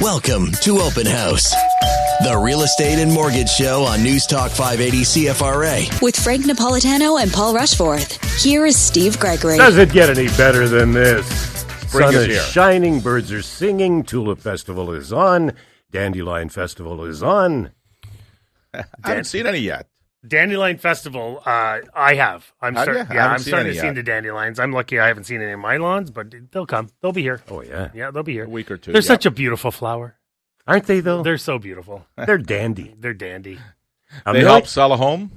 Welcome to Open House, the real estate and mortgage show on News Talk 580 CFRA. With Frank Napolitano and Paul Rushforth, here is Steve Gregory. Does it get any better than this? Spring Sun is is here. shining, birds are singing, Tulip Festival is on, Dandelion Festival is on. I haven't seen any yet. Dandelion Festival, I have. I'm Have starting. you? I Yeah, haven't I'm seen starting any to see yet. the dandelions. I'm lucky I haven't seen any of my lawns, but they'll come. They'll be here. Oh, yeah. Yeah, they'll be here. A week or two. They're yep. such a beautiful flower. Aren't they, though? They're so beautiful. They're dandy. They're dandy. They help sell a home.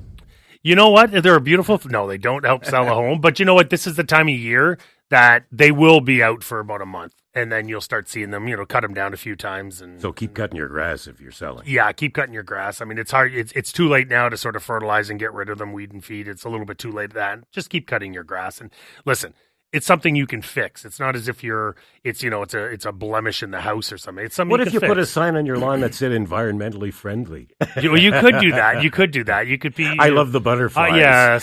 You know what? They're a beautiful. No, they don't help sell a home. But you know what? This is the time of year that they will be out for about a month, and then you'll start seeing them. Cut them down a few times, and So keep cutting your grass if you're selling. yeah, keep cutting your grass. I mean, it's hard. It's too late now to sort of fertilize and get rid of them, weed and feed. It's a little bit too late. That just keep cutting your grass. And listen, it's something you can fix. It's not as if it's a blemish in the house or something. It's something. What you if can you fix. put a sign on your lawn that said environmentally friendly? You could do that. You could do that. You could be. I love the butterflies.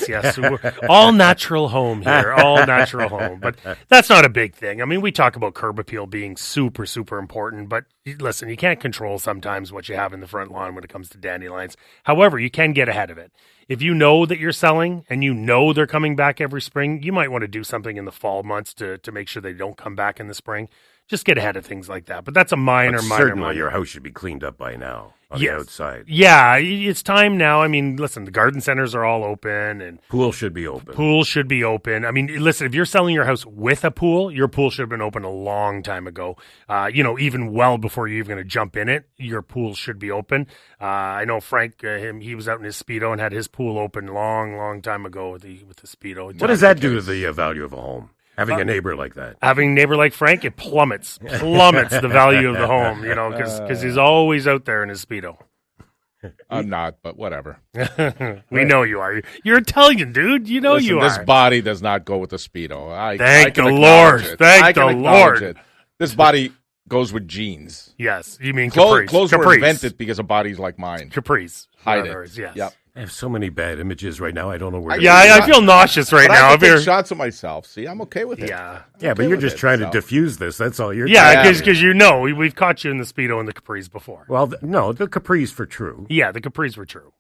Yes. We're all natural home here. All natural home. But that's not a big thing. I mean, we talk about curb appeal being super, super important. But listen, you can't control sometimes what you have in the front lawn when it comes to dandelions. However, you can get ahead of it. If you know that you're selling and you know they're coming back every spring, you might want to do something in the fall months to make sure they don't come back in the spring. Just get ahead of things like that. But that's a minor. Certainly your house should be cleaned up by now on the outside. Yeah, it's time now. I mean, listen, the garden centers are all open and Pool should be open. I mean, listen, if you're selling your house with a pool, your pool should have been open a long time ago. Even well before you're even going to jump in it, your pool should be open. I know Frank, he was out in his Speedo and had his pool open long time ago with the Speedo. What does that do to the value of a home? Having a neighbor like that. Having a neighbor like Frank, it plummets the value of the home, because he's always out there in his Speedo. I'm not, but whatever. We know you are. You're Italian, dude. You know Listen, you are. This body does not go with the Speedo. I Thank can the acknowledge Lord. it. Thank I can the acknowledge Lord. it. This body goes with jeans. Yes, you mean Clothes capris. were invented because of bodies like mine. Capris. Hide in it. other words, yes. Yep. I have so many bad images right now. I don't know where. Yeah, I feel nauseous right But now. I can take shots of myself. See, I'm okay with it. Yeah. Yeah, but you're just trying to diffuse this. That's all you're. Yeah, trying to because do. we've caught you in the Speedo and the capris before. Well, no, the capris for true. Yeah, the capris were true.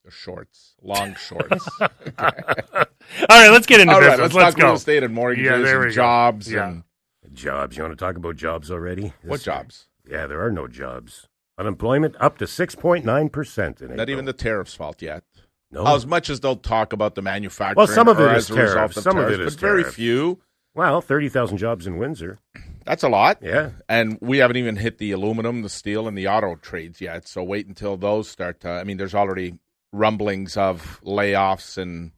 The shorts, long shorts. All right, let's get into All right, business. let's talk go. real estate and mortgages there we and go. jobs. Yeah. And Jobs. You want to talk about jobs already? what jobs? Yeah, there are no jobs. Unemployment up to 6.9% in April. Not even the tariffs' fault yet. No. As much as they'll talk about the manufacturing. Well, some of or it as is a result tariffs. of Some of tariffs, it is but very tariffs. few. Well, 30,000 jobs in Windsor. That's a lot. Yeah. And we haven't even hit the aluminum, the steel, and the auto trades yet. So wait until those start to. I mean, there's already rumblings of layoffs and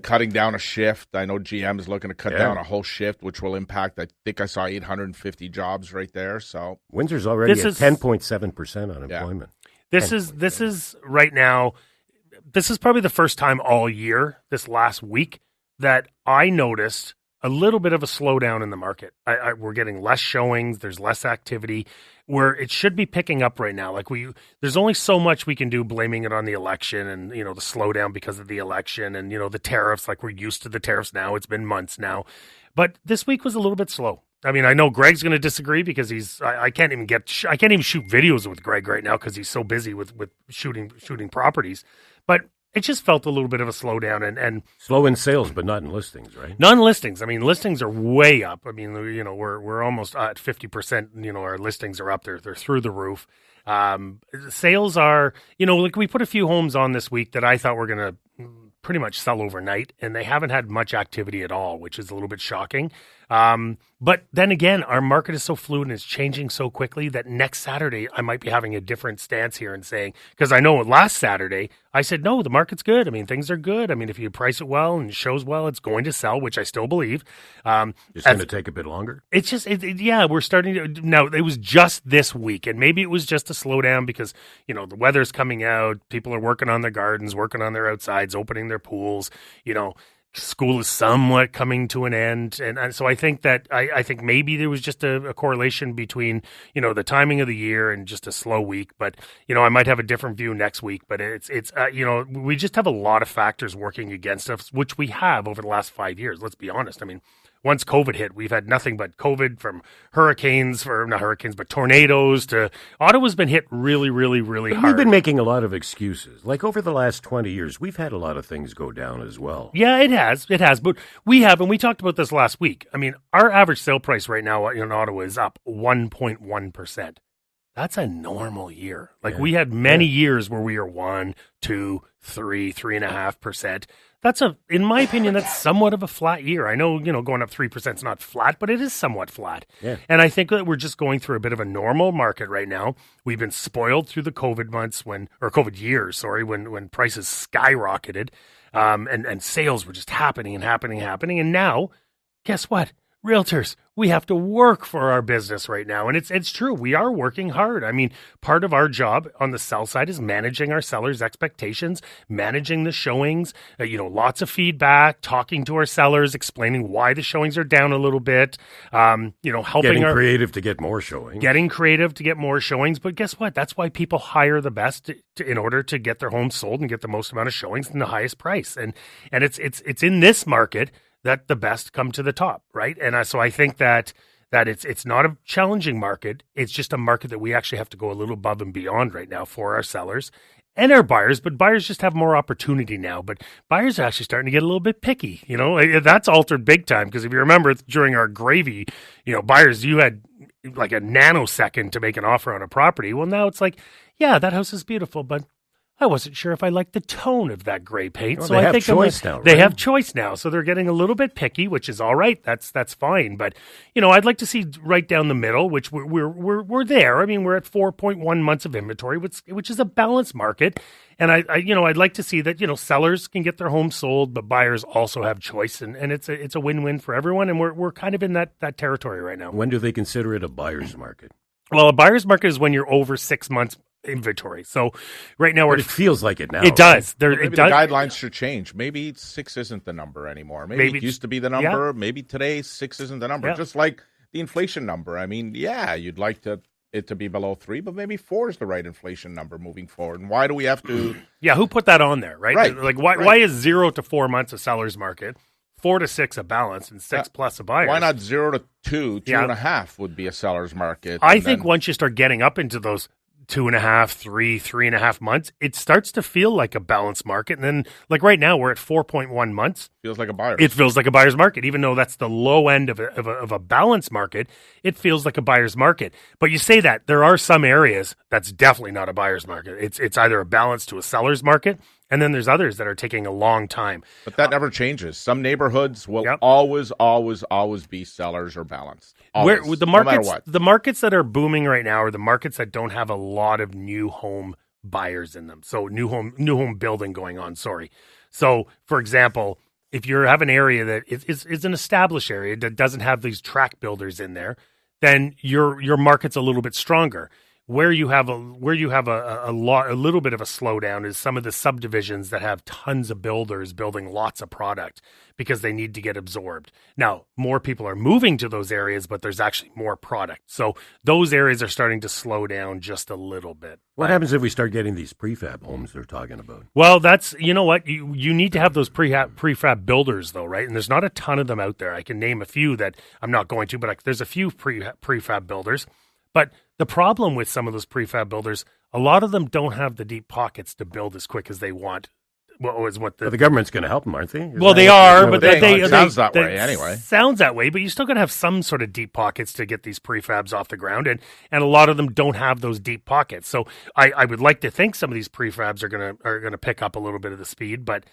cutting down a shift. I know GM is looking to cut down a whole shift, which will impact. I think I saw 850 jobs right there. So Windsor's already at 10.7% unemployment. This is right now. This is probably the first time all year, this last week, that I noticed a little bit of a slowdown in the market. We're getting less showings. There's less activity where it should be picking up right now. There's only so much we can do blaming it on the election and, the slowdown because of the election and, the tariffs. Like, we're used to the tariffs now. It's been months now. But this week was a little bit slow. I mean, I know Greg's going to disagree because I can't even shoot videos with Greg right now because he's so busy with shooting properties. But it just felt a little bit of a slowdown and slow in sales, but not in listings, right? Not in listings. I mean, listings are way up. I mean, we're almost at 50%. Our listings are up. They're through the roof. Sales are, we put a few homes on this week that I thought were going to pretty much sell overnight, and they haven't had much activity at all, which is a little bit shocking. But then again, our market is so fluid and it's changing so quickly that next Saturday I might be having a different stance here and saying, because I know last Saturday I said, no, the market's good. I mean, things are good. I mean, if you price it well and it shows well, it's going to sell, which I still believe. It's going to take a bit longer. It's just, we're starting to, now it was just this week, and maybe it was just a slowdown because, the weather's coming out, people are working on their gardens, working on their outsides, opening their pools, school is somewhat coming to an end. And so I think that I think maybe there was just a correlation between, the timing of the year and just a slow week. But, I might have a different view next week. But it's we just have a lot of factors working against us, which we have over the last 5 years. Let's be honest. I mean, once COVID hit, we've had nothing but COVID from tornadoes to Ottawa's been hit really, really, really hard. We've been making a lot of excuses. Like over the last 20 years, we've had a lot of things go down as well. Yeah, it has. But we have, and we talked about this last week. I mean, our average sale price right now in Ottawa is up 1.1%. That's a normal year. Like we had many years where we are 1, 2, 3, 3.5%. In my opinion, that's somewhat of a flat year. I know, going up 3% is not flat, but it is somewhat flat. Yeah. And I think that we're just going through a bit of a normal market right now. We've been spoiled through the COVID COVID years, when prices skyrocketed, and sales were just happening. And now, guess what? Realtors, we have to work for our business right now. And it's true. We are working hard. I mean, part of our job on the sell side is managing our sellers' expectations, managing the showings, lots of feedback, talking to our sellers, explaining why the showings are down a little bit, helping Getting creative to get more showings. But guess what? That's why people hire the best in order to get their homes sold and get the most amount of showings and the highest price. And it's in this market that the best come to the top, right? And so I think that it's not a challenging market. It's just a market that we actually have to go a little above and beyond right now for our sellers and our buyers. But buyers just have more opportunity now. But buyers are actually starting to get a little bit picky. That's altered big time, because if you remember during our gravy, buyers, you had like a nanosecond to make an offer on a property. Well, now it's like, yeah, that house is beautiful, but I wasn't sure if I liked the tone of that gray paint. Well, so I think they have choice now. So they're getting a little bit picky, which is all right. That's fine. But, I'd like to see right down the middle, which we're there. I mean, we're at 4.1 months of inventory, which is a balanced market. And I'd like to see that, sellers can get their homes sold, but buyers also have choice. And it's a win-win for everyone. And we're kind of in that territory right now. When do they consider it a buyer's market? Well, a buyer's market is when you're over 6 months inventory. So right now it feels like it now. It does. Maybe the guidelines should change. Maybe 6 isn't the number anymore. Maybe it used to be the number. Yeah. Maybe today 6 isn't the number. Yeah. Just like the inflation number. I mean, you'd like it to be below 3, but maybe 4 is the right inflation number moving forward. And why do we have to? Yeah, who put that on there, right? Right. Like why is 0 to 4 months a seller's market, 4 to 6 a balance, and 6 plus a buyer? Why not 0 to 2, 2.5 would be a seller's market? I think once you start getting up into those 2.5, 3, 3.5 months, it starts to feel like a balanced market. And then, like right now, we're at 4.1 months. Feels like a buyer. It feels like a buyer's market, even though that's the low end of a balanced market. It feels like a buyer's market. But you say that there are some areas that's definitely not a buyer's market. It's either a balance to a seller's market, and then there's others that are taking a long time. But that never changes. Some neighborhoods will always be sellers or balanced. Always, where the markets, no matter what. The markets that are booming right now are the markets that don't have a lot of new home buyers in them. So new home building going on. So for example, if you have an area that is an established area that doesn't have these track builders in there, then your market's a little bit stronger. Where you have a little bit of a slowdown is some of the subdivisions that have tons of builders building lots of product because they need to get absorbed. Now, more people are moving to those areas, but there's actually more product. So those areas are starting to slow down just a little bit. What happens if we start getting these prefab homes they're talking about? Well, that's, you need to have those prefab builders though, right? And there's not a ton of them out there. I can name a few that I'm not going to, but there's a few prefab builders. But the problem with some of those prefab builders, a lot of them don't have the deep pockets to build as quick as they want. The government's going to help them, aren't they? They are, but it sounds that way anyway. Sounds that way, but you still got to have some sort of deep pockets to get these prefabs off the ground, and a lot of them don't have those deep pockets. So I would like to think some of these prefabs are gonna pick up a little bit of the speed, but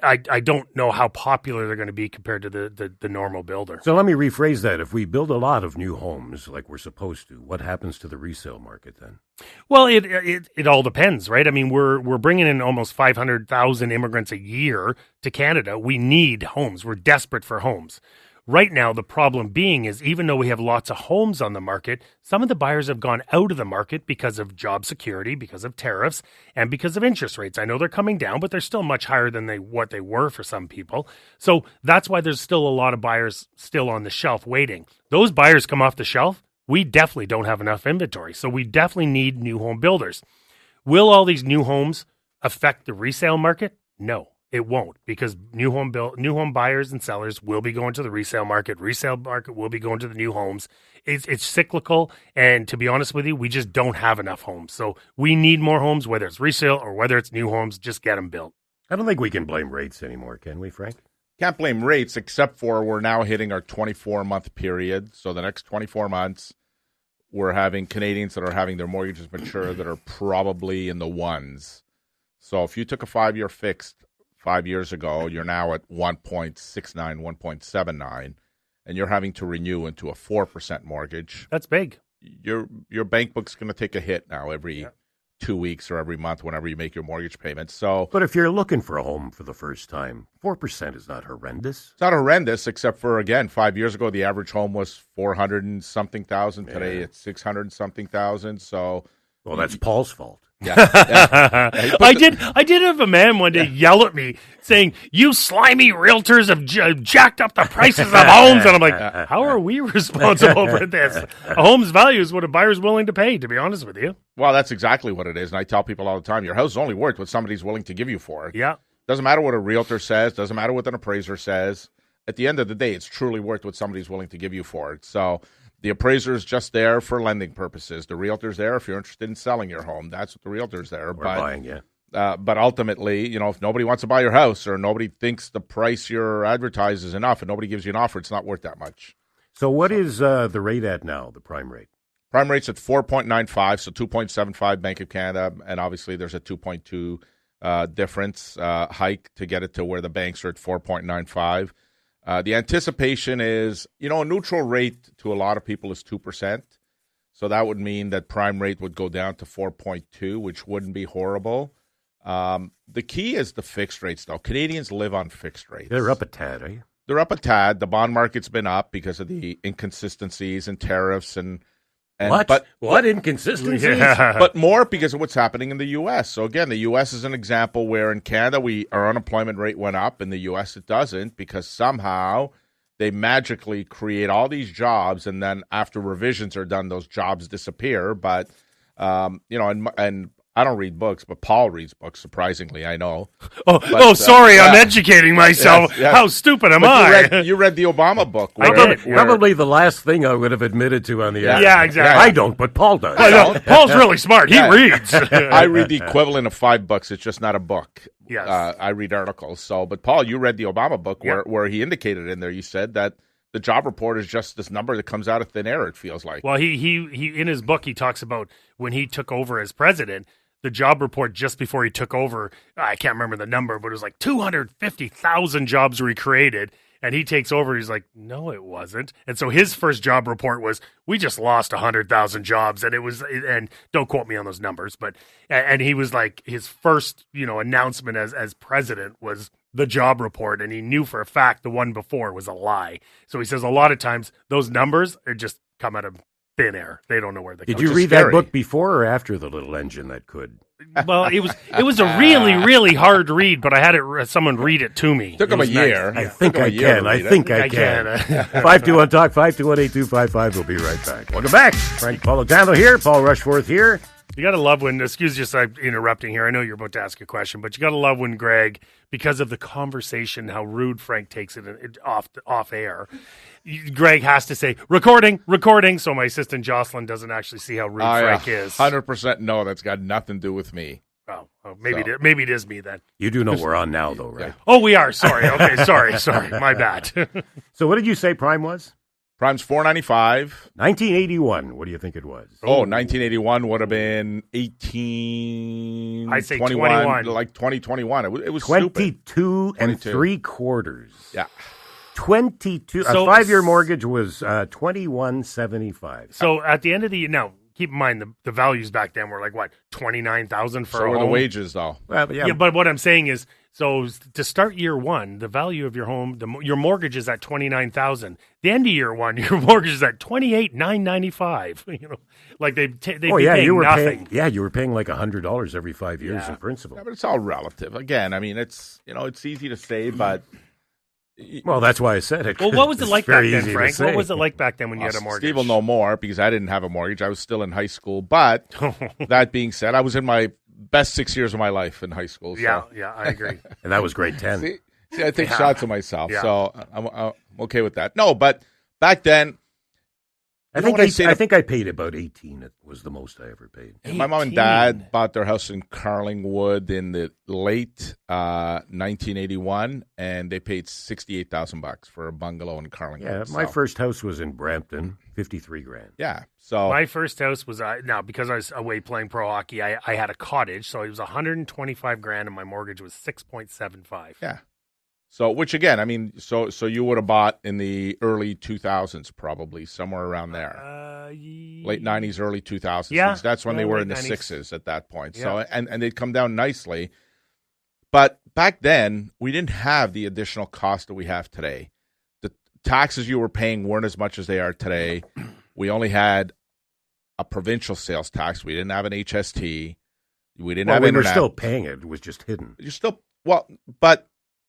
I don't know how popular they're going to be compared to the normal builder. So let me rephrase that. If we build a lot of new homes like we're supposed to, what happens to the resale market then? Well, it all depends, right? I mean, we're bringing in almost 500,000 immigrants a year to Canada. We need homes. We're desperate for homes. Right now, the problem being is even though we have lots of homes on the market, some of the buyers have gone out of the market because of job security, because of tariffs, and because of interest rates. I know they're coming down, but they're still much higher than what they were for some people. So that's why there's still a lot of buyers still on the shelf waiting. Those buyers come off the shelf, we definitely don't have enough inventory. So we definitely need new home builders. Will all these new homes affect the resale market? No. It won't, because new home buyers and sellers will be going to the resale market. Resale market will be going to the new homes. It's cyclical, and to be honest with you, we just don't have enough homes. So we need more homes, whether it's resale or whether it's new homes. Just get them built. I don't think we can blame rates anymore, can we, Frank? Can't blame rates, except for we're now hitting our 24-month period. So the next 24 months, we're having Canadians that are having their mortgages mature that are probably in the ones. So if you took a 5-year fixed 5 years ago, you're now at 1.69, 1.79, and you're having to renew into a 4% mortgage. That's big. Your bank book's going to take a hit now every 2 weeks or every month whenever you make your mortgage payment. So, but if you're looking for a home for the first time, 4% is not horrendous. It's not horrendous, except for, again, 5 years ago, the average home was 400 and something thousand. Today, it's 600 and something thousand. So, well, that's Paul's fault. Yeah. I did have a man one day yell at me saying, "You slimy realtors have jacked up the prices of homes," and I'm like, "How are we responsible for this? A home's value is what a buyer's willing to pay." To be honest with you, well, that's exactly what it is, and I tell people all the time: your house is only worth what somebody's willing to give you for it. Yeah, doesn't matter what a realtor says, doesn't matter what an appraiser says. At the end of the day, it's truly worth what somebody's willing to give you for it. So. The appraiser is just there for lending purposes. The realtor's there if you're interested in selling your home. That's what the realtor's there. Or buying, yeah. But ultimately, if nobody wants to buy your house or nobody thinks the price you're advertised is enough and nobody gives you an offer, it's not worth that much. So what is the rate at now, the prime rate? Prime rate's at 4.95, so 2.75 Bank of Canada, and obviously there's a 2.2 difference hike to get it to where the banks are at 4.95. The anticipation is, a neutral rate to a lot of people is 2%. So that would mean that prime rate would go down to 4.2, which wouldn't be horrible. The key is the fixed rates, though. Canadians live on fixed rates. They're up a tad, eh? They're up a tad. The bond market's been up because of the inconsistencies and tariffs and what inconsistencies? Yeah. But more because of what's happening in the U.S. So, again, the U.S. is an example where in Canada our unemployment rate went up. In the U.S. it doesn't because somehow they magically create all these jobs and then after revisions are done, those jobs disappear. But, and I don't read books, but Paul reads books, surprisingly, I know. Sorry, I'm educating myself. Yes. How stupid am I? You read the Obama book. Probably the last thing I would have admitted to on the air. Yeah, exactly. I don't, but Paul does. Paul's really smart. He reads. I read the equivalent of 5 books. It's just not a book. Yes. I read articles. But Paul, you read the Obama book where he indicated in there, you said that the job report is just this number that comes out of thin air, it feels like. Well, he in his book, he talks about when he took over as president, the job report just before he took over, I can't remember the number, but it was like 250,000 jobs were created. And he takes over. He's like, no, it wasn't. And so his first job report was, we just lost 100,000 jobs. And don't quote me on those numbers, but he was like, his first, announcement as president was the job report. And he knew for a fact the one before was a lie. So he says a lot of times those numbers are just come out of thin air. They don't know where they come. Did you read that book before or after The Little Engine That Could? Well, it was a really, really hard read, but I had someone read it to me. Took him a year. Nice. I think I can. I can. 521-TALK, 521-8255. We'll be right back. Welcome back. Frank Politano here. Paul Rushforth here. You got to love when, excuse just I'm interrupting here. I know you're about to ask a question, but you got to love when Greg, because of the conversation, how rude Frank takes it off air, Greg has to say, recording, so my assistant Jocelyn doesn't actually see how rude Frank is. 100% no, that's got nothing to do with me. Oh, maybe it is me then. You do know we're on now, though, right? Oh, we are. Sorry. Okay, sorry. My bad. So what did you say Prime was? Prime's $4.95. 1981. What do you think it was? 1981 would have been 18. I say 21. Like 2021. It was 22 and 3/4. Yeah. 22. So, a 5-year mortgage was $21.75. So at the end of the year, now keep in mind the values back then were like what, $29,000 for a home. So were the wages though. Well, yeah, but what I'm saying is, so to start year one, the value of your home, your mortgage is at $29,000. The end of year one, your mortgage is at $28,995. Like they you were nothing. You were paying like $100 every 5 years in principle. Yeah, but it's all relative. Again, I mean, it's it's easy to say, but. Well, that's why I said it. Well, what was it like back then, Frank? What was it like back then when you had a mortgage? Steve will know more because I didn't have a mortgage. I was still in high school. But that being said, I was in my best 6 years of my life in high school. So. Yeah, I agree. And that was grade 10. See, I take shots at myself, so I'm okay with that. No, but back then, I think I paid about 18. It was the most I ever paid. 18. My mom and dad bought their house in Carlingwood in the late 1981, and they paid $68,000 for a bungalow in Carlingwood. Yeah, my first house was in Brampton, $53,000. Yeah, so my first house was now because I was away playing pro hockey. I had a cottage, so it was $125,000, and my mortgage was 6.75. Yeah. So, which again, I mean, so you would have bought in the early 2000s, probably somewhere around there, late 90s, early 2000s. Yeah, That's when they were in the 90s. sixes at that point. Yeah. So, and they'd come down nicely. But back then, we didn't have the additional cost that we have today. The taxes you were paying weren't as much as they are today. We only had a provincial sales tax. We didn't have an HST. We didn't have internet. We were still paying it. It was just hidden. You're still but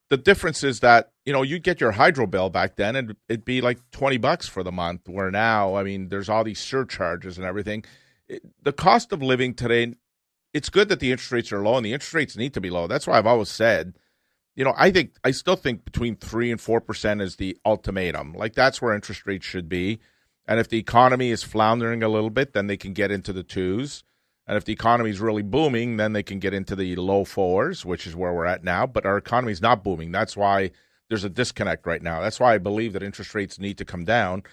the difference is that, you'd get your hydro bill back then and it'd be like $20 for the month, where now, I mean, there's all these surcharges and everything. The cost of living today, it's good that the interest rates are low, and the interest rates need to be low. That's why I've always said, I still think between 3% and 4% is the ultimatum. Like, that's where interest rates should be. And if the economy is floundering a little bit, then they can get into the 2s. And if the economy is really booming, then they can get into the low 4s, which is where we're at now. But our economy is not booming. That's why there's a disconnect right now. That's why I believe that interest rates need to come down.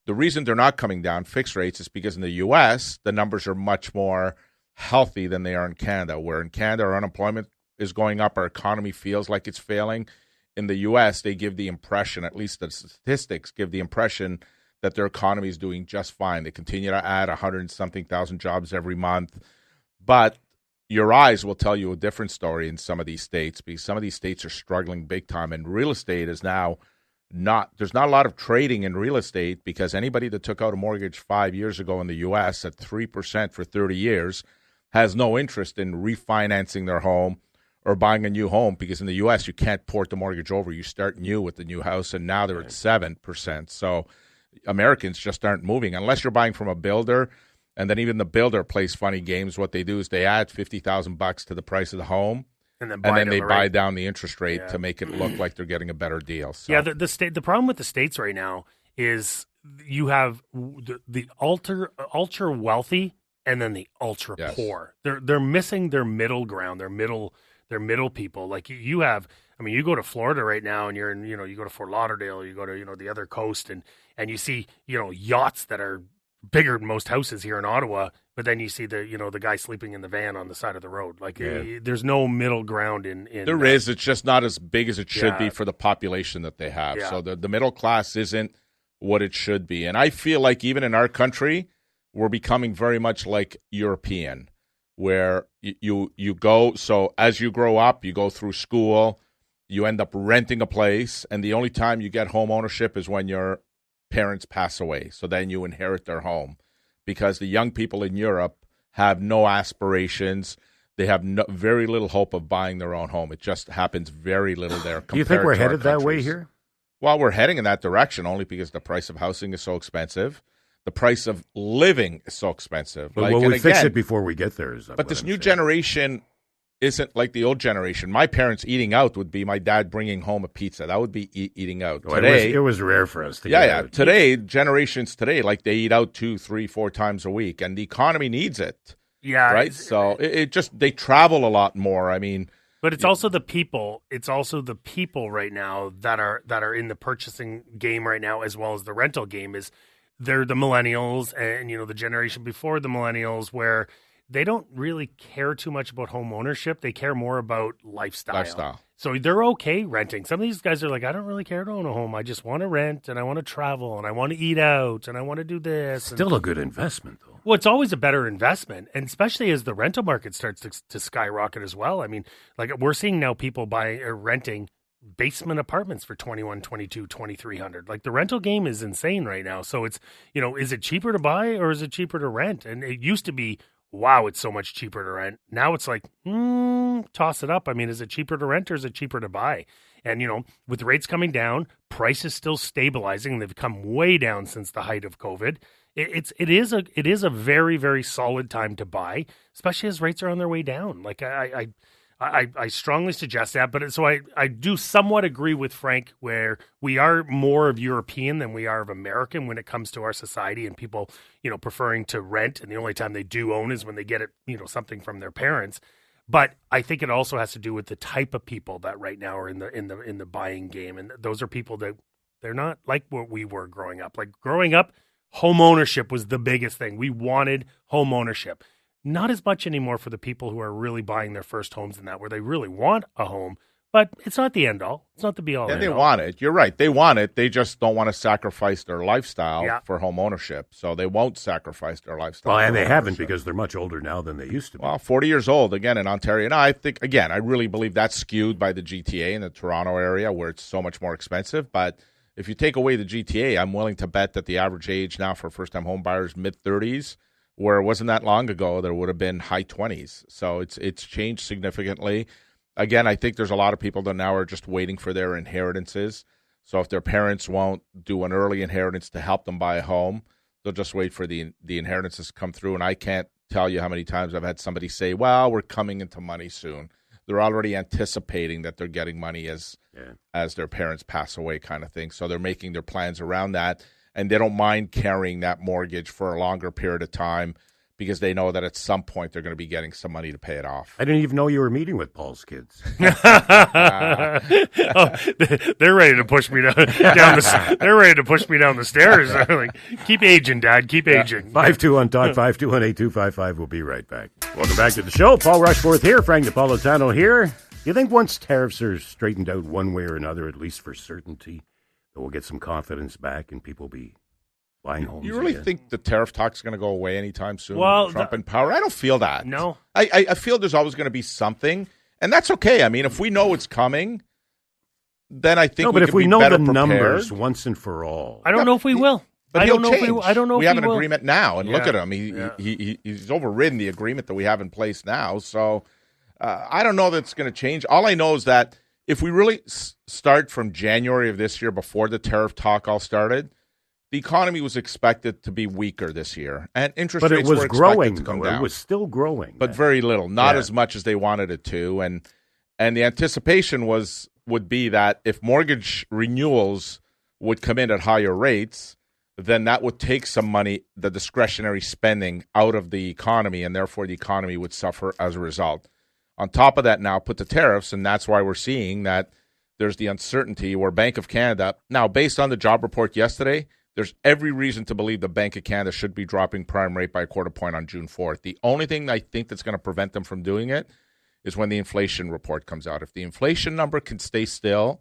The reason they're not coming down, fixed rates, is because in the U.S., the numbers are much more healthy than they are in Canada, where in Canada, our unemployment is going up. Our economy feels like it's failing. In the U.S., they give the impression, at least the statistics give the impression, that their economy is doing just fine. They continue to add 100-something thousand jobs every month. But your eyes will tell you a different story in some of these states, because some of these states are struggling big time. And real estate is now there's not a lot of trading in real estate, because anybody that took out a mortgage 5 years ago in the U.S. at 3% for 30 years has no interest in refinancing their home or buying a new home, because in the U.S. you can't port the mortgage over. You start new with the new house, and now they're at 7%. So Americans just aren't moving unless you're buying from a builder, and then even the builder plays funny games. What they do is they add $50,000 to the price of the home, and then they buy down the interest rate to make it look like they're getting a better deal. So. Yeah, the problem with the states right now is you have the ultra wealthy and then the ultra poor. They're missing their middle ground. They're middle people. Like you have. I mean, you go to Florida right now, and you're in, you go to Fort Lauderdale, you go to, the other coast, and you see, yachts that are bigger than most houses here in Ottawa, but then you see the guy sleeping in the van on the side of the road. Like, there's no middle ground in there is. It's just not as big as it should be for the population that they have. Yeah. So the middle class isn't what it should be. And I feel like even in our country, we're becoming very much like European, where you go, so as you grow up, you go through school, you end up renting a place, and the only time you get home ownership is when your parents pass away. So then you inherit their home, because the young people in Europe have no aspirations. They have very little hope of buying their own home. It just happens very little there. Do you think we're headed that way here? Well, we're heading in that direction only because the price of housing is so expensive. The price of living is so expensive. Well, we fix it before we get there. But this new generation isn't like the old generation. My parents eating out would be my dad bringing home a pizza. That would be eating out. Today, it was rare for us to get out. Today, generations today, like they eat out 2, 3, 4 times a week, and the economy needs it. Yeah. Right? So it just, they travel a lot more. I mean. But it's also the people. It's also the people right now that are in the purchasing game right now, as well as the rental game. They're the millennials and, the generation before the millennials, where they don't really care too much about home ownership. They care more about lifestyle. So they're okay renting. Some of these guys are like, I don't really care to own a home. I just want to rent, and I want to travel, and I want to eat out, and I want to do this. Still a good investment, though. Well, it's always a better investment, and especially as the rental market starts to skyrocket as well. I mean, like we're seeing now people buying or renting basement apartments for $2,100, $2,200, $2,300. Like the rental game is insane right now. So it's, is it cheaper to buy or is it cheaper to rent? And it used to be, wow, it's so much cheaper to rent. Now it's like, toss it up. I mean, is it cheaper to rent or is it cheaper to buy? And, with rates coming down, prices still stabilizing. They've come way down since the height of COVID. it is a very, very solid time to buy, especially as rates are on their way down. Like I strongly suggest that, but so I do somewhat agree with Frank where we are more of European than we are of American when it comes to our society and people, preferring to rent, and the only time they do own is when they get it, something from their parents. But I think it also has to do with the type of people that right now are in the buying game, and those are people that they're not like what we were growing up. Like growing up, home ownership was the biggest thing. We wanted home ownership. Not as much anymore for the people who are really buying their first homes and that, where they really want a home, but it's not the end all. It's not the be all. Yeah, they want it. You're right. They want it. They just don't want to sacrifice their lifestyle for home ownership. So they won't sacrifice their lifestyle. Well, and they haven't because they're much older now than they used to be. Well, 40 years old, again, in Ontario. And I think, again, I really believe that's skewed by the GTA in the Toronto area where it's so much more expensive. But if you take away the GTA, I'm willing to bet that the average age now for first-time home buyers, mid-30s, where it wasn't that long ago, there would have been high 20s. So it's changed significantly. Again, I think there's a lot of people that now are just waiting for their inheritances. So if their parents won't do an early inheritance to help them buy a home, they'll just wait for the inheritances to come through. And I can't tell you how many times I've had somebody say, well, we're coming into money soon. They're already anticipating that they're getting money as their parents pass away kind of thing. So they're making their plans around that. And they don't mind carrying that mortgage for a longer period of time because they know that at some point they're going to be getting some money to pay it off. I didn't even know you were meeting with Paul's kids. They're ready to push me down the. They're ready to push me down the stairs. Like, keep aging, Dad. Keep aging. 521 Talk 5218255. We'll be right back. Welcome back to the show. Paul Rushforth here. Frank Napolitano here. You think once tariffs are straightened out one way or another, at least for certainty, that we'll get some confidence back and people will be buying homes? You really think the tariff talk is going to go away anytime soon? Well, Trump in power? I don't feel that. No. I feel there's always going to be something, and that's okay. I mean, if we know it's coming, then I think but if we know the prepared. Numbers once and for all. I don't know if we will. But I he'll don't know change. if we, I don't know we if have we an will. agreement now, and look at him. He's overridden the agreement that we have in place now. So I don't know that it's going to change. All I know is that if we really start from January of this year, before the tariff talk all started, the economy was expected to be weaker this year, and interest rates were expected to come down. It was still growing, but very little, not as much as they wanted it to. And the anticipation would be that if mortgage renewals would come in at higher rates, then that would take some money, the discretionary spending, out of the economy, and therefore the economy would suffer as a result. On top of that, now put the tariffs, and that's why we're seeing that there's the uncertainty where Bank of Canada, now based on the job report yesterday, there's every reason to believe the Bank of Canada should be dropping prime rate by a quarter point on June 4th. The only thing I think that's going to prevent them from doing it is when the inflation report comes out. If the inflation number can stay still,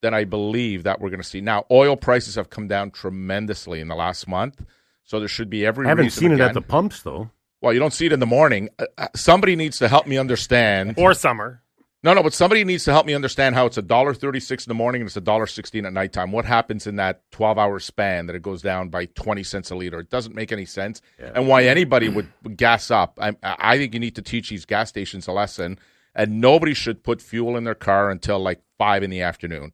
then I believe that we're going to see. Now, oil prices have come down tremendously in the last month, so there should be every reason. I haven't seen it at the pumps, though. Well, you don't see it in the morning. Somebody needs to help me understand. Or summer. No, but somebody needs to help me understand how it's $1.36 in the morning and it's $1.16 at nighttime. What happens in that 12-hour span that it goes down by 20 cents a liter? It doesn't make any sense. Yeah. And why anybody would gas up. I think you need to teach these gas stations a lesson, and nobody should put fuel in their car until like 5 in the afternoon.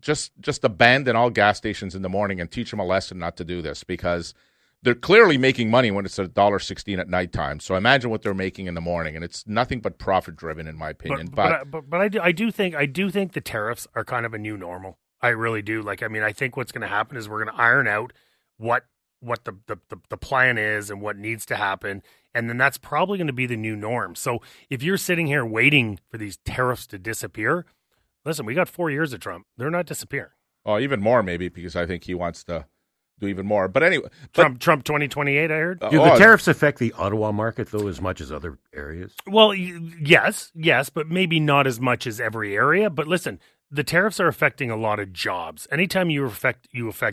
Just abandon all gas stations in the morning and teach them a lesson not to do this, because they're clearly making money when it's at $1.16 at nighttime. So imagine what they're making in the morning, and it's nothing but profit driven, in my opinion. But I do think the tariffs are kind of a new normal. I really do. I think what's going to happen is we're going to iron out what the plan is and what needs to happen, and then that's probably going to be the new norm. So if you're sitting here waiting for these tariffs to disappear, listen, we got 4 years of Trump. They're not disappearing. Oh, even more maybe, because I think he wants to do even more. But anyway, Trump 2028, I heard. Do the tariffs affect the Ottawa market, though, as much as other areas? Well, yes, but maybe not as much as every area. But listen, the tariffs are affecting a lot of jobs. Anytime you affect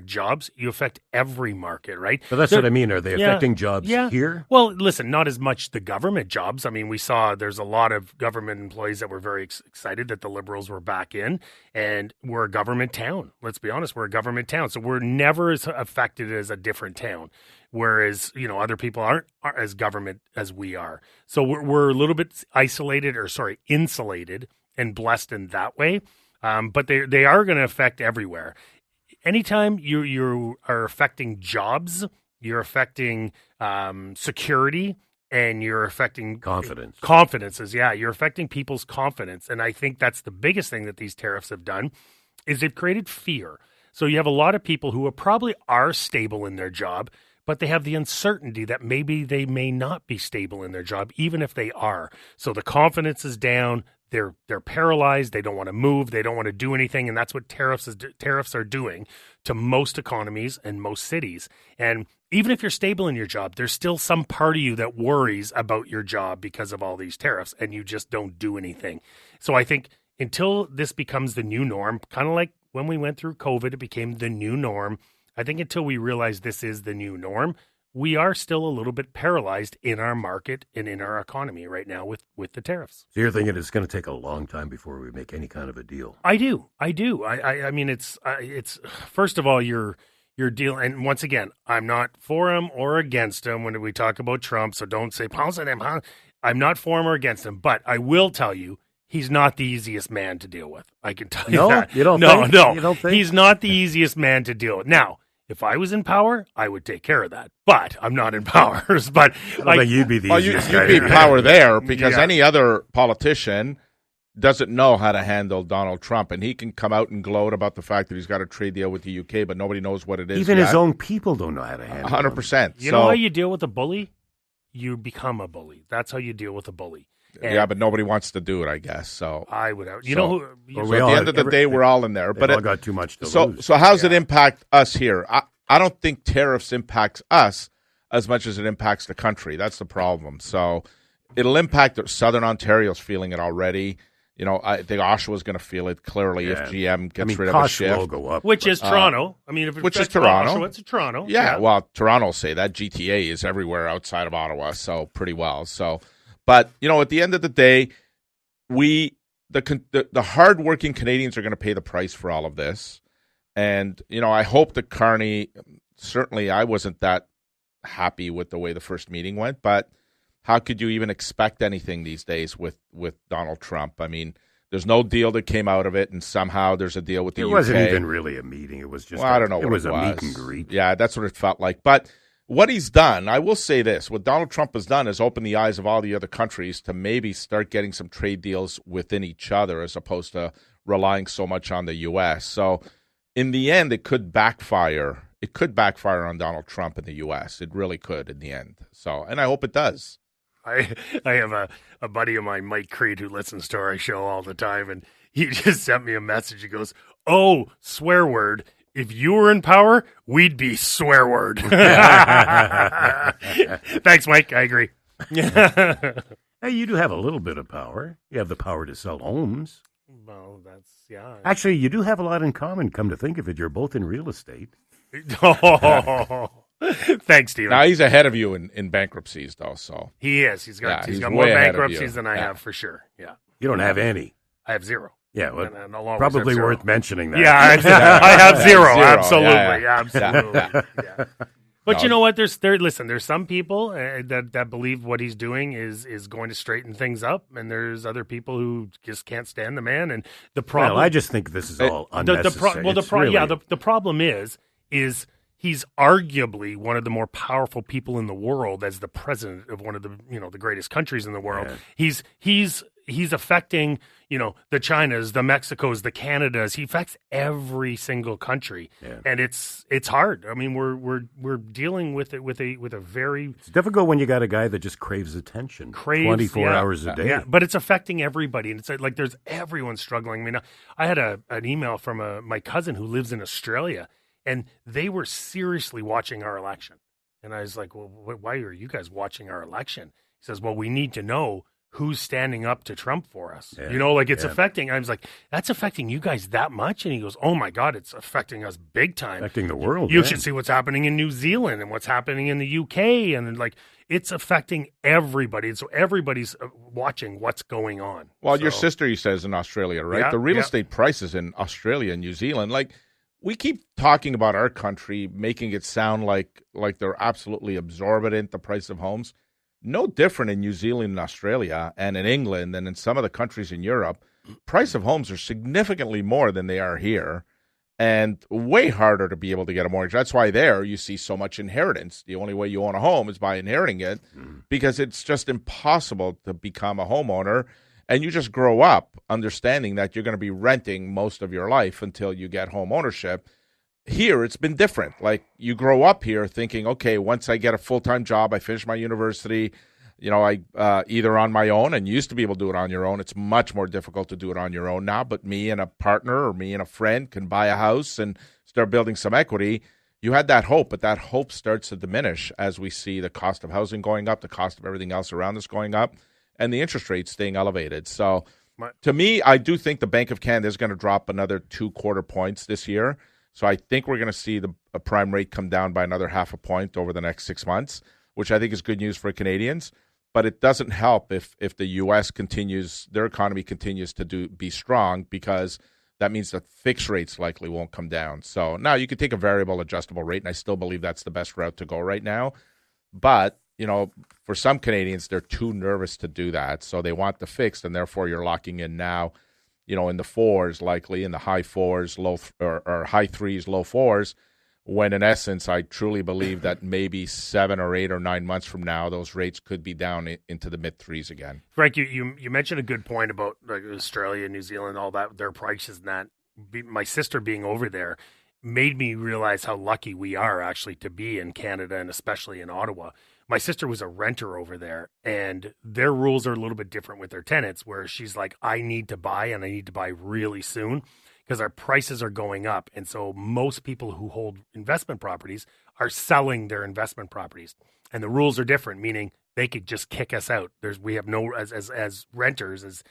jobs, you affect every market, right? But that's what I mean. Are they affecting jobs here? Well, listen, not as much the government jobs. I mean, we saw there's a lot of government employees that were very excited that the Liberals were back in, and we're a government town. Let's be honest, we're a government town. So we're never as affected as a different town. Whereas, other people aren't as government as we are. So we're a little bit insulated and blessed in that way. But they are going to affect everywhere. Anytime you are affecting jobs, you're affecting security, and you're affecting confidences. Yeah, you're affecting people's confidence. And I think that's the biggest thing that these tariffs have done is they've created fear. So you have a lot of people who probably are stable in their job, but they have the uncertainty that maybe they may not be stable in their job, even if they are. So the confidence is down. They're paralyzed. They don't want to move. They don't want to do anything. And that's what tariffs are doing to most economies and most cities. And even if you're stable in your job, there's still some part of you that worries about your job because of all these tariffs, and you just don't do anything. So I think until this becomes the new norm, kind of like when we went through COVID, it became the new norm. I think until we realize this is the new norm, we are still a little bit paralyzed in our market and in our economy right now with the tariffs. So you're thinking it's going to take a long time before we make any kind of a deal? I do. I mean, it's first of all, you're dealing, and once again, I'm not for him or against him when we talk about Trump, so don't say, pounce on him, huh? I'm not for him or against him, but I will tell you, he's not the easiest man to deal with. I can tell you that. You don't think? No. You don't think? He's not the easiest man to deal with. Now, if I was in power, I would take care of that. But I'm not in power. But I think you'd be the easiest guy. You'd be in power there because any other politician doesn't know how to handle Donald Trump, and he can come out and gloat about the fact that he's got a trade deal with the UK, but nobody knows what it is. Even his own people don't know how to handle it. 100%. You know how you deal with a bully? You become a bully. That's how you deal with a bully. And but nobody wants to do it, I guess. So I would. At the end of the day, we're all in there. But all got too much to lose. So how's it impact us here? I don't think tariffs impacts us as much as it impacts the country. That's the problem. So it'll impact Southern Ontario's feeling it already. You know, I think Oshawa's going to feel it clearly if GM gets rid of a shift. Will go up, which is Toronto. I mean, if which is Toronto. Oshawa, it's Toronto. Yeah, well, Toronto will say that. GTA is everywhere outside of Ottawa, so pretty well. So, but, you know, at the end of the day, the hardworking Canadians are going to pay the price for all of this. And, you know, I hope that Carney, certainly I wasn't that happy with the way the first meeting went, but how could you even expect anything these days with Donald Trump? I mean, there's no deal that came out of it, and somehow there's a deal with the UK. It wasn't even really a meeting. It was just I don't know what it was. It was a meet and greet. Yeah, that's what it felt like. But what he's done, I will say this, what Donald Trump has done is open the eyes of all the other countries to maybe start getting some trade deals within each other as opposed to relying so much on the U.S. So in the end, it could backfire. It could backfire on Donald Trump in the U.S. It really could in the end. So, and I hope it does. I have a buddy of mine, Mike Creed, who listens to our show all the time, and he just sent me a message. He goes, "Oh, swear word. If you were in power, we'd be swear word." Thanks, Mike. I agree. Hey, you do have a little bit of power. You have the power to sell homes. Well, yeah. Actually, you do have a lot in common, come to think of it. You're both in real estate. Thanks, Steven. Now, he's ahead of you in bankruptcies, though. So he is. He's got more bankruptcies than I have, for sure. Yeah. You don't have any. I have zero. Yeah, well, probably worth mentioning that. Yeah, I have zero. Absolutely. Absolutely. Yeah. But you know what? There's some people that believe what he's doing is going to straighten things up, and there's other people who just can't stand the man. And the problem, I just think this is all unnecessary. The problem is he's arguably one of the more powerful people in the world as the president of one of the greatest countries in the world. Yeah. He's affecting, the Chinas, the Mexicos, the Canadas. He affects every single country. Yeah. And it's hard. I mean, we're dealing with it with a very It's difficult when you got a guy that just craves attention 24 hours a day. Yeah, but it's affecting everybody, and it's like everyone's struggling. I mean, I had an email from my cousin who lives in Australia, and they were seriously watching our election. And I was like, well, why are you guys watching our election? He says, well, we need to know who's standing up to Trump for us. Yeah. It's affecting. I was like, that's affecting you guys that much? And he goes, oh my God, it's affecting us big time. Affecting the world. You should see what's happening in New Zealand and what's happening in the UK. And it's affecting everybody. And so everybody's watching what's going on. Well, your sister, you said, is in Australia, right? Yeah, the real estate prices in Australia and New Zealand, we keep talking about our country, making it sound like they're absolutely absorbent, the price of homes. No different in New Zealand and Australia and in England and in some of the countries in Europe. Price of homes are significantly more than they are here. and way harder to be able to get a mortgage. That's why there you see so much inheritance. The only way you own a home is by inheriting it because it's just impossible to become a homeowner. And you just grow up understanding that you're going to be renting most of your life until you get home ownership. Here, it's been different. Like, you grow up here thinking, okay, once I get a full-time job, I finish my university, I either on my own, and you used to be able to do it on your own. It's much more difficult to do it on your own now, but me and a partner or me and a friend can buy a house and start building some equity. You had that hope, but that hope starts to diminish as we see the cost of housing going up, the cost of everything else around us going up, and the interest rates staying elevated. So to me, I do think the Bank of Canada is going to drop another 2/4 points this year. So I think we're going to see the prime rate come down by another 0.5 point over the next 6 months, which I think is good news for Canadians. But it doesn't help if the U.S. continues, their economy continues to be strong, because that means that fixed rates likely won't come down. So now you could take a variable adjustable rate, and I still believe that's the best route to go right now. But, for some Canadians, they're too nervous to do that. So they want the fixed, and therefore you're locking in now, in the fours, likely in the high fours, or high threes, low fours, when in essence, I truly believe that maybe 7 or 8 or 9 months from now, those rates could be down into the mid threes again. Frank, you mentioned a good point about like Australia, New Zealand, all that, their prices and that. My sister being over there made me realize how lucky we are actually to be in Canada, and especially in Ottawa. My sister was a renter over there, and their rules are a little bit different with their tenants, where she's like, I need to buy, and I need to buy really soon because our prices are going up. And so most people who hold investment properties are selling their investment properties. And the rules are different, meaning they could just kick us out. We have no, as renters, as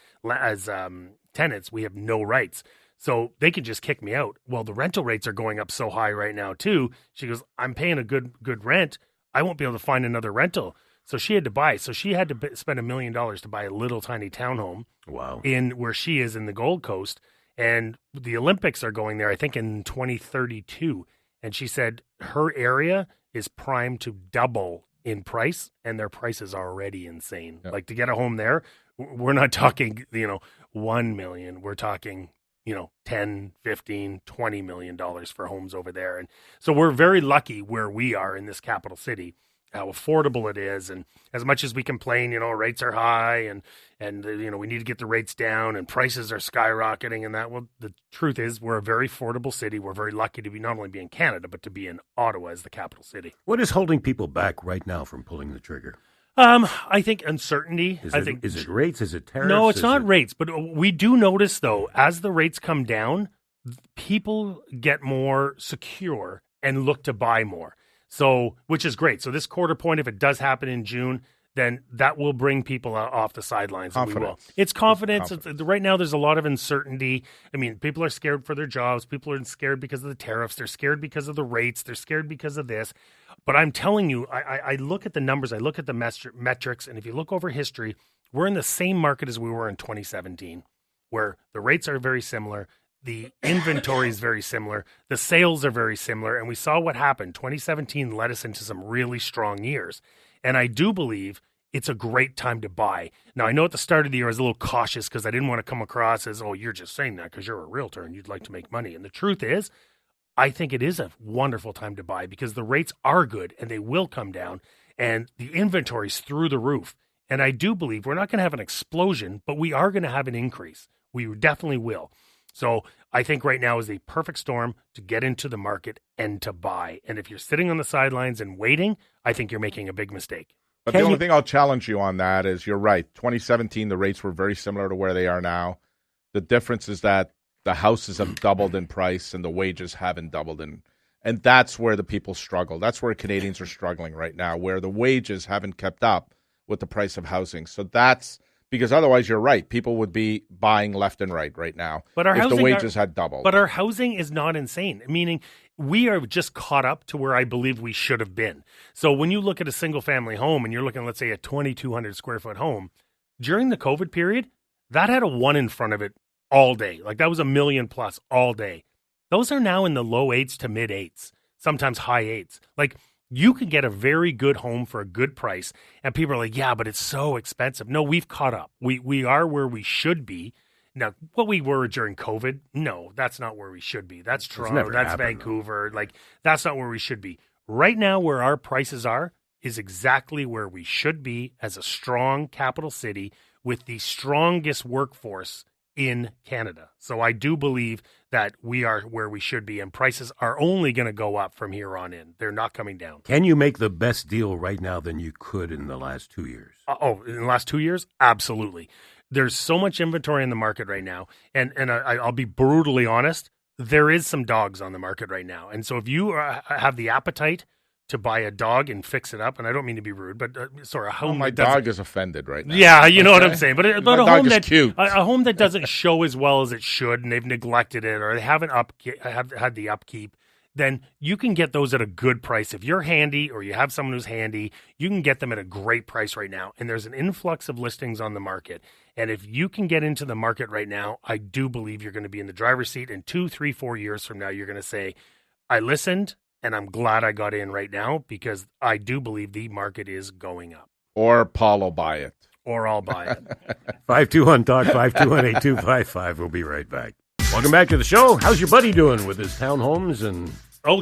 tenants, we have no rights. So they could just kick me out. Well, the rental rates are going up so high right now too. She goes, I'm paying a good rent. I won't be able to find another rental. So she had to buy. So she had to spend $1 million to buy a little tiny townhome. Wow. In where she is in the Gold Coast. And the Olympics are going there, I think, in 2032. And she said her area is primed to double in price, and their prices are already insane. Yep. Like, to get a home there, we're not talking, $1 million. We're talking, $10, $15, $20 million for homes over there. And so we're very lucky where we are in this capital city, how affordable it is. And as much as we complain, rates are high and we need to get the rates down and prices are skyrocketing and that. Well, the truth is we're a very affordable city. We're very lucky to be not only be in Canada, but to be in Ottawa as the capital city. What is holding people back right now from pulling the trigger? I think uncertainty. Is it rates? Is it tariffs? No, it's not rates. But we do notice, though, as the rates come down, people get more secure and look to buy more. So, which is great. So this 1/4 point, if it does happen in June, then that will bring people off the sidelines. And we will. It's confidence. Right now, there's a lot of uncertainty. I mean, people are scared for their jobs. People are scared because of the tariffs. They're scared because of the rates. They're scared because of this. But I'm telling you, I look at the numbers. I look at the metrics. And if you look over history, we're in the same market as we were in 2017, where the rates are very similar. The inventory is very similar. The sales are very similar. And we saw what happened. 2017 led us into some really strong years. And I do believe it's a great time to buy. Now, I know at the start of the year I was a little cautious because I didn't want to come across as, oh, you're just saying that because you're a realtor and you'd like to make money. And the truth is, I think it is a wonderful time to buy because the rates are good and they will come down and the inventory's through the roof. And I do believe we're not going to have an explosion, but we are going to have an increase. We definitely will. So I think right now is the perfect storm to get into the market and to buy. And if you're sitting on the sidelines and waiting, I think you're making a big mistake. But the only thing I'll challenge you on that is you're right. 2017, the rates were very similar to where they are now. The difference is that the houses have doubled in price and the wages haven't doubled in. And that's where the people struggle. That's where Canadians are struggling right now, where the wages haven't kept up with the price of housing. So that's because otherwise you're right. People would be buying left and right now but if the wages had doubled. But our housing is not insane, meaning we are just caught up to where I believe we should have been. So when you look at a single family home and you're looking, let's say, a 2,200 square foot home, during the COVID period, that had a 1 in front of it all day. Like that was $1 million plus all day. Those are now in the low 8s to mid 8s, sometimes high 8s. Like you can get a very good home for a good price. And people are like, yeah, but it's so expensive. No, we've caught up. We are where we should be. Now, what we were during COVID, no, that's not where we should be. That's Toronto, that's Vancouver. Like, that's not where we should be. Right now, where our prices are is exactly where we should be as a strong capital city with the strongest workforce in Canada. So I do believe that we are where we should be, and prices are only going to go up from here on in. They're not coming down. Can you make the best deal right now than you could in the last 2 years? In the last 2 years? Absolutely. There's so much inventory in the market right now, and I'll be brutally honest, there is some dogs on the market right now. And so if you have the appetite to buy a dog and fix it up, and I don't mean to be rude, but a home. My dog is offended right now. Yeah, you know what I'm saying. But a home that cute. A home that doesn't show as well as it should, and they've neglected it, or they haven't have had the upkeep, then you can get those at a good price. If you're handy, or you have someone who's handy, you can get them at a great price right now. And there's an influx of listings on the market. And if you can get into the market right now, I do believe you're going to be in the driver's seat. And 2, 3, 4 years from now, you're going to say, I listened. And I'm glad I got in right now because I do believe the market is going up. Or Paul will buy it. Or I'll buy it. 521-TALK, 521-8255. We'll be right back. Welcome back to the show. How's your buddy doing with his townhomes?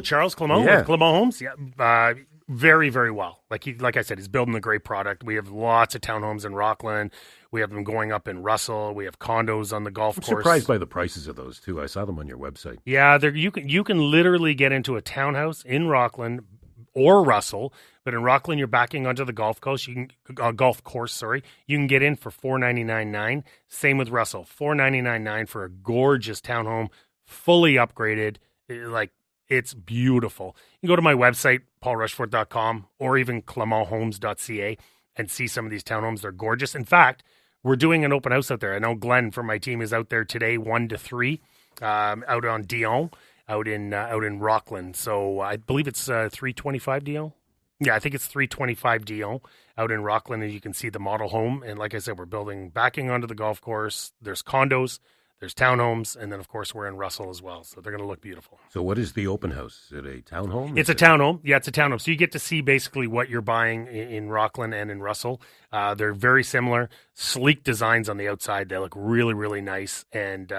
Charles Clement with Clement Homes? Yeah, very, very well. Like I said, he's building a great product. We have lots of townhomes in Rockland. We have them going up in Russell. We have condos on the golf course. I'm surprised by the prices of those, too. I saw them on your website. Yeah, you can literally get into a townhouse in Rockland or Russell, but in Rockland, you're backing onto the golf course. You can get in for $499,900. Same with Russell, $499,900 for a gorgeous townhome, fully upgraded. It's beautiful. You can go to my website, paulrushforth.com, or even clementhomes.ca and see some of these townhomes. They're gorgeous. In fact, we're doing an open house out there. I know Glenn from my team is out there today, 1 to 3, out on Dion, out in Rockland. So I believe it's 325 Dion. Yeah, I think it's 325 Dion out in Rockland, and you can see the model home. And like I said, we're building backing onto the golf course. There's condos, there's townhomes, and then, of course, we're in Russell as well. So they're going to look beautiful. So what is the open house? Is it a townhome? It's a townhome. Yeah, it's a townhome. So you get to see basically what you're buying in Rockland and in Russell. They're very similar, sleek designs on the outside. They look really, really nice. And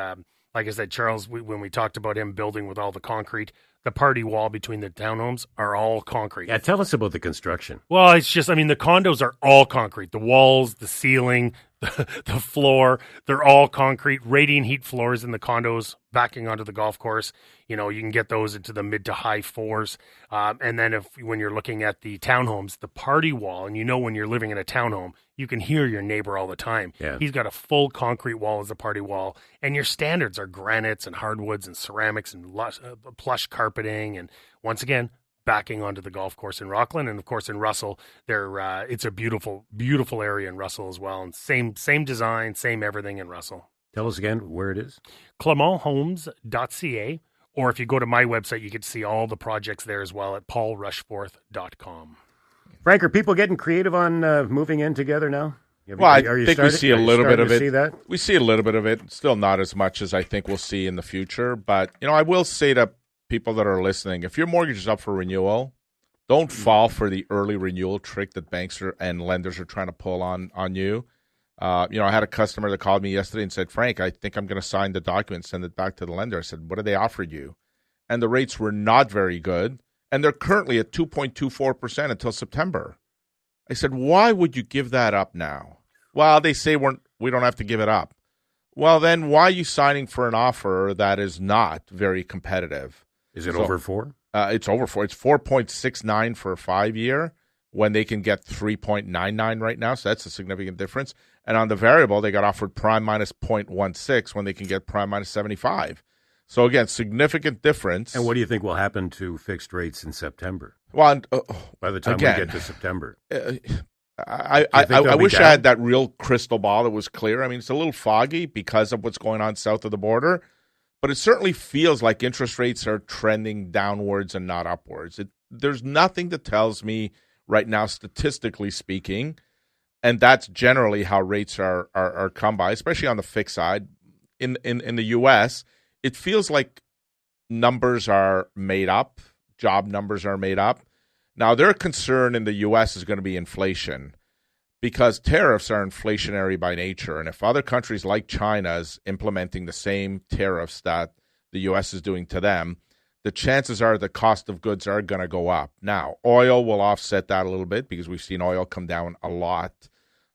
like I said, Charles, when we talked about him building with all the concrete, the party wall between the townhomes are all concrete. Yeah, tell us about the construction. Well, it's just, the condos are all concrete. The walls, the ceiling, the floor, they're all concrete. Radiant heat floors in the condos backing onto the golf course. You can get those into the mid to high 4s. And then when you're looking at the townhomes, the party wall, and when you're living in a townhome, you can hear your neighbor all the time. Yeah. He's got a full concrete wall as a party wall. And your standards are granites and hardwoods and ceramics and plush carpeting. And once again, backing onto the golf course in Rockland, and of course in Russell, it's a beautiful, beautiful area in Russell as well, and same design, same everything in Russell. Tell us again where it is. ClementHomes.ca, or if you go to my website, you get to see all the projects there as well at paulrushforth.com. Frank, are people getting creative on moving in together now? I think we see a little bit of it. See that? We see a little bit of it. Still not as much as I think we'll see in the future, but I will say to people that are listening, if your mortgage is up for renewal, don't fall for the early renewal trick that banks and lenders are trying to pull on you. I had a customer that called me yesterday and said, Frank, I think I'm going to sign the document, send it back to the lender. I said, what do they offer you? And the rates were not very good, and they're currently at 2.24% until September. I said, why would you give that up now? Well, they say we don't have to give it up. Well, then why are you signing for an offer that is not very competitive? Is it over 4? It's over 4. It's 4.69 for a 5-year when they can get 3.99 right now. So that's a significant difference. And on the variable, they got offered prime minus 0.16 when they can get prime minus 75. So again, significant difference. And what do you think will happen to fixed rates in September? Well, by the time we get to September. I wish I had that real crystal ball that was clear. It's a little foggy because of what's going on south of the border. But it certainly feels like interest rates are trending downwards and not upwards. There's nothing that tells me right now, statistically speaking, and that's generally how rates are come by, especially on the fixed side. In the U.S., it feels like numbers are made up, job numbers are made up. Now, their concern in the U.S. is going to be inflation. because tariffs are inflationary by nature. And if other countries like China is implementing the same tariffs that the U.S. is doing to them, the chances are the cost of goods are going to go up. Now, oil will offset that a little bit because we've seen oil come down a lot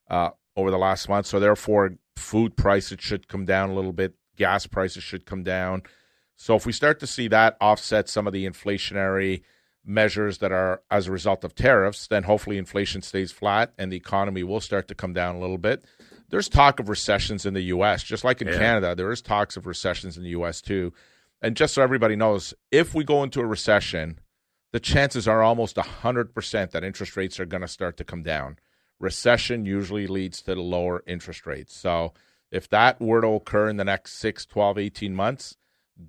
over the last month. So therefore, food prices should come down a little bit. Gas prices should come down. So if we start to see that offset some of the inflationary measures that are as a result of tariffs, then hopefully inflation stays flat and the economy will start to come down a little bit. There's talk of recessions in the U.S., just like in Canada. There is talks of recessions in the U.S. too. And just so everybody knows, if we go into a recession, the chances are almost 100% that interest rates are going to start to come down. Recession usually leads to the lower interest rates. So if that were to occur in the next 6, 12, 18 months,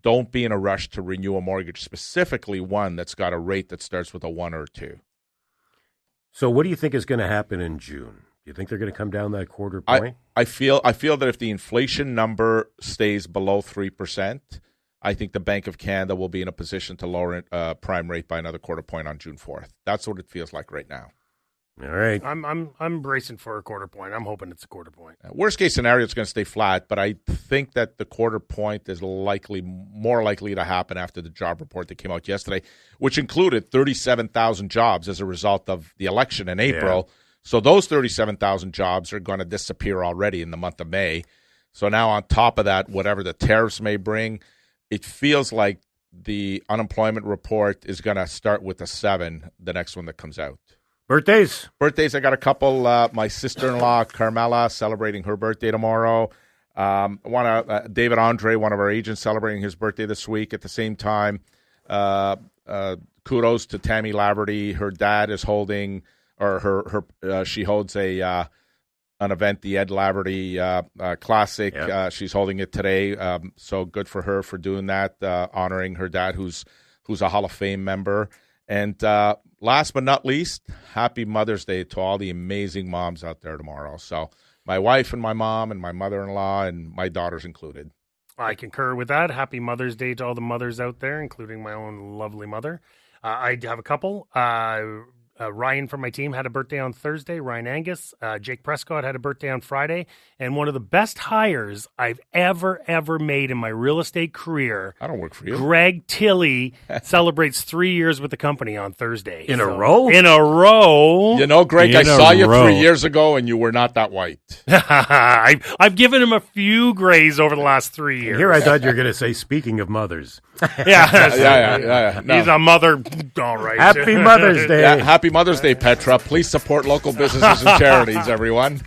don't be in a rush to renew a mortgage, specifically one that's got a rate that starts with a 1 or 2. So what do you think is going to happen in June? Do you think they're going to come down that quarter point? I feel that if the inflation number stays below 3%, I think the Bank of Canada will be in a position to lower prime rate by another quarter point on June 4th. That's what it feels like right now. All right. I'm bracing for a quarter point. I'm hoping it's a quarter point. Worst case scenario, it's going to stay flat, but I think that the quarter point is more likely to happen after the job report that came out yesterday, which included 37,000 jobs as a result of the election in April. Yeah. So those 37,000 jobs are going to disappear already in the month of May. So now on top of that, whatever the tariffs may bring, it feels like the unemployment report is going to start with a 7, the next one that comes out. Birthdays, I got a couple. My sister-in-law, Carmela, celebrating her birthday tomorrow. David Andre, one of our agents, celebrating his birthday this week. At the same time, kudos to Tammy Laverty. Her dad is holding, she holds an event, the Ed Laverty Classic. Yep. She's holding it today. So good for her for doing that, honoring her dad, who's a Hall of Fame member. And last but not least, happy Mother's Day to all the amazing moms out there tomorrow. So my wife and my mom and my mother-in-law and my daughters included. I concur with that. Happy Mother's Day to all the mothers out there, including my own lovely mother. I have a couple. Ryan from my team had a birthday on Thursday, Ryan Angus. Jake Prescott had a birthday on Friday. And one of the best hires I've ever made in my real estate career. I don't work for you. Greg Tilley celebrates 3 years with the company on Thursday. In a row? In a row. You know, Greg, I saw you 3 years ago and you were not that white. I've given him a few grays over the last 3 years. And here I thought you were going to say, speaking of mothers. Yeah. No. He's a mother. All right. Happy Mother's Day. Yeah, happy Mother's Day, Petra. Please support local businesses and charities, everyone.